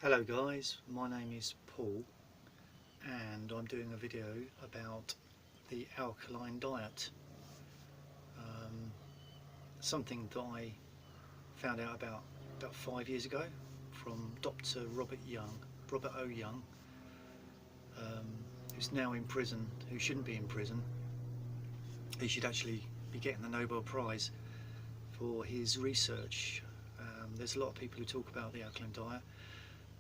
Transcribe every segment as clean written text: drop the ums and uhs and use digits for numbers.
Hello guys, my name is Paul and I'm doing a video about the alkaline diet. Um, Something that I found out about 5 years ago from Dr. Robert O. Young, who's now in prison, who shouldn't be in prison. He should actually be getting the Nobel Prize for his research. There's a lot of people who talk about the alkaline diet,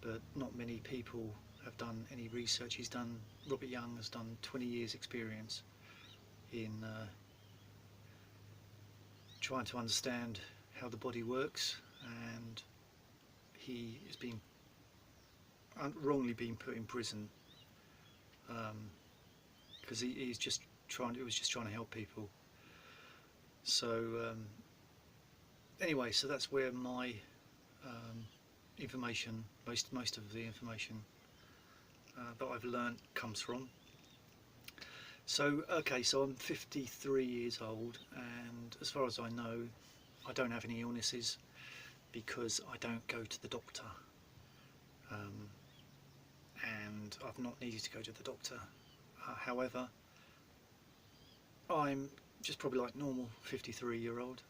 but not many people have done any research. Robert Young has done 20 years experience in trying to understand how the body works, and he is being wrongly being put in prison because he was just trying to help people. So anyway, so that's where my information, most of the information that I've learned comes from. So okay, so I'm 53 years old, and as far as I know, I don't have any illnesses because I don't go to the doctor, and I've not needed to go to the doctor. However, I'm just probably like normal 53-year-old.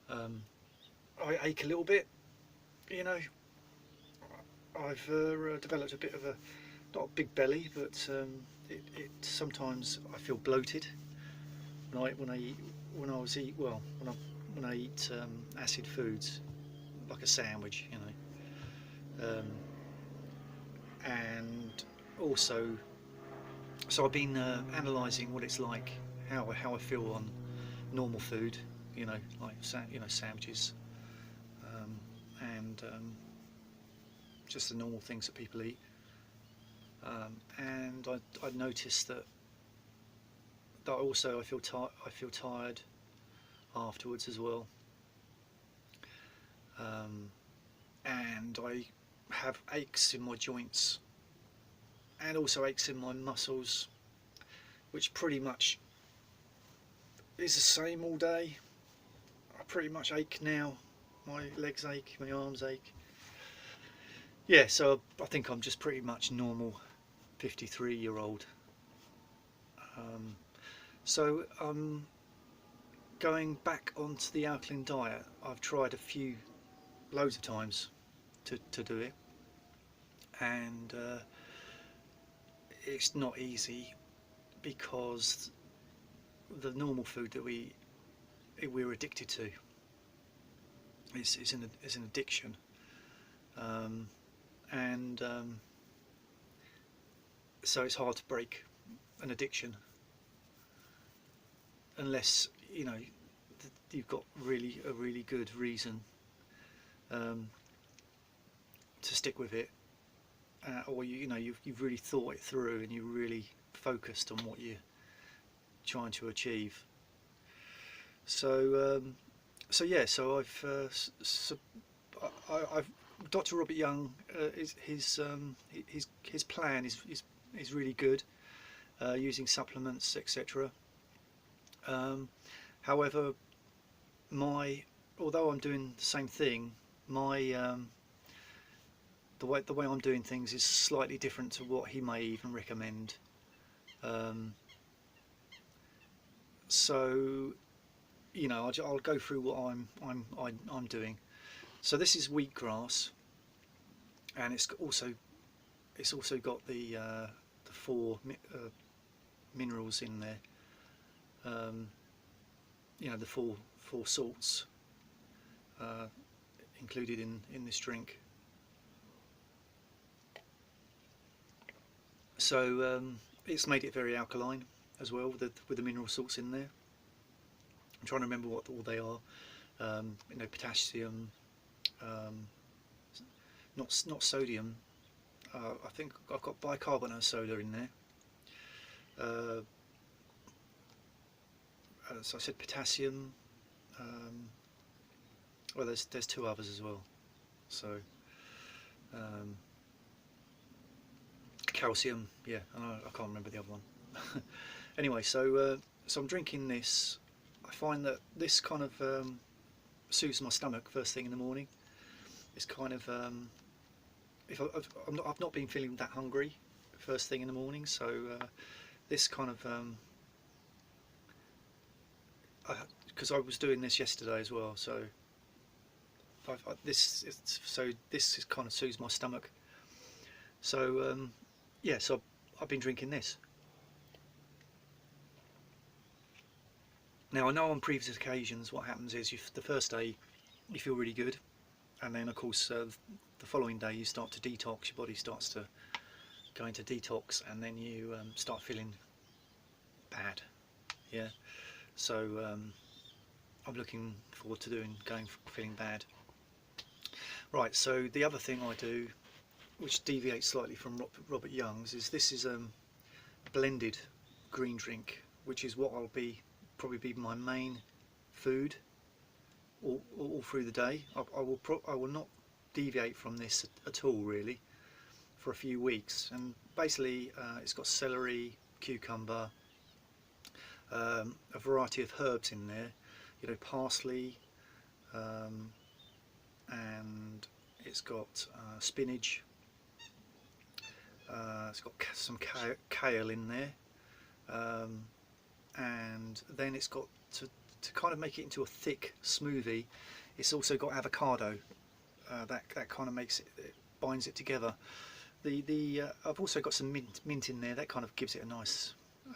I ache a little bit, you know. I've developed a bit of a, not a big belly, but it sometimes I feel bloated when I eat acid foods like a sandwich, you know. And also, so I've been analysing what it's like, how I feel on normal food, you know, like sandwiches, and just the normal things that people eat. And I noticed that also I feel tired afterwards as well, and I have aches in my joints and also aches in my muscles, which pretty much is the same all day. I pretty much ache now. My legs ache, my arms ache. Yeah, so I think I'm just pretty much normal 53-year-old. So going back onto the alkaline diet, I've tried loads of times to do it, and it's not easy because the normal food that we're addicted to is an addiction, and so it's hard to break an addiction unless you've got a really good reason to stick with it, or you've really thought it through and you're really focused on what you're trying to achieve. So I've Dr. Robert Young, his plan is really good, using supplements, etc. However, although I'm doing the same thing, the way I'm doing things is slightly different to what he may even recommend. So I'll go through what I'm doing. So this is wheatgrass, and it's also got the four minerals in there. The four salts included in this drink. So it's made it very alkaline as well, with the mineral salts in there. I'm trying to remember what all they are. Potassium, not sodium. I think I've got bicarbonate soda in there. So I said potassium. Well, there's two others as well. So calcium, yeah, I can't remember the other one. Anyway, so I'm drinking this. I find that this kind of soothes my stomach first thing in the morning. It's kind of if I've not been feeling that hungry first thing in the morning, so this kind of because I was doing this yesterday as well, so this is kind of soothes my stomach. So yeah, so I've been drinking this. Now I know on previous occasions what happens is the first day you feel really good, and then of course the following day you start to detox, your body starts to go into detox, and then you start feeling bad. Yeah, so I'm looking forward to feeling bad. Right, so the other thing I do, which deviates slightly from Robert Young's, is this is a blended green drink, which is what probably be my main food all through the day. I will not deviate from this at all really for a few weeks. And basically it's got celery, cucumber, a variety of herbs in there, you know, parsley, and it's got spinach, it's got some kale in there, and then it's got to kind of make it into a thick smoothie, it's also got avocado. That kind of it binds it together. I've also got some mint in there, that kind of gives it a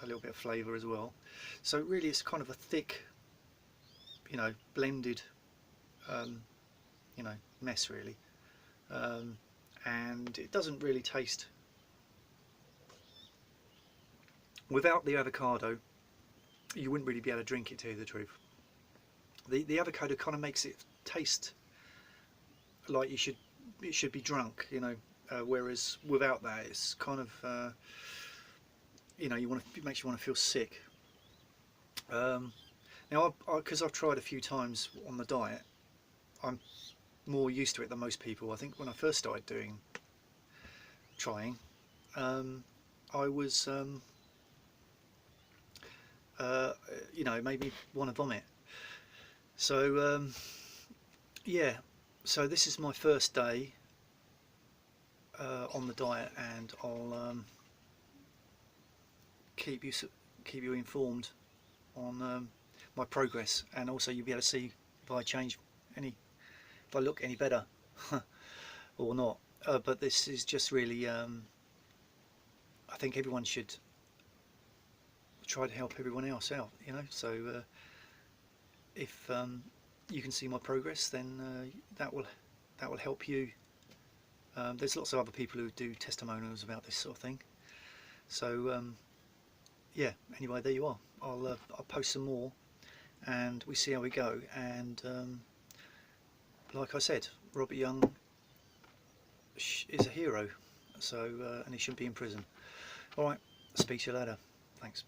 little bit of flavour as well. So really it's kind of a thick, you know, blended you know, mess really, and it doesn't really taste, without the avocado you wouldn't really be able to drink it, to tell you the truth. The avocado kind of makes it taste like it should be drunk, you know, whereas without that it's kind of you know, it makes you want to feel sick. Now because I've tried a few times on the diet, I'm more used to it than most people. I think when I first started trying, I was you know, it made me want to vomit. So yeah, so this is my first day on the diet, and I'll keep you informed on my progress, and also you'll be able to see if I look any better or not. But this is just really I think everyone should try to help everyone else out, you know. So if you can see my progress, then that will help you. There's lots of other people who do testimonials about this sort of thing. So yeah, anyway, there you are. I'll post some more, and we see how we go. And like I said, Robert Young is a hero. So and he shouldn't be in prison. All right, speak to you later. Thanks.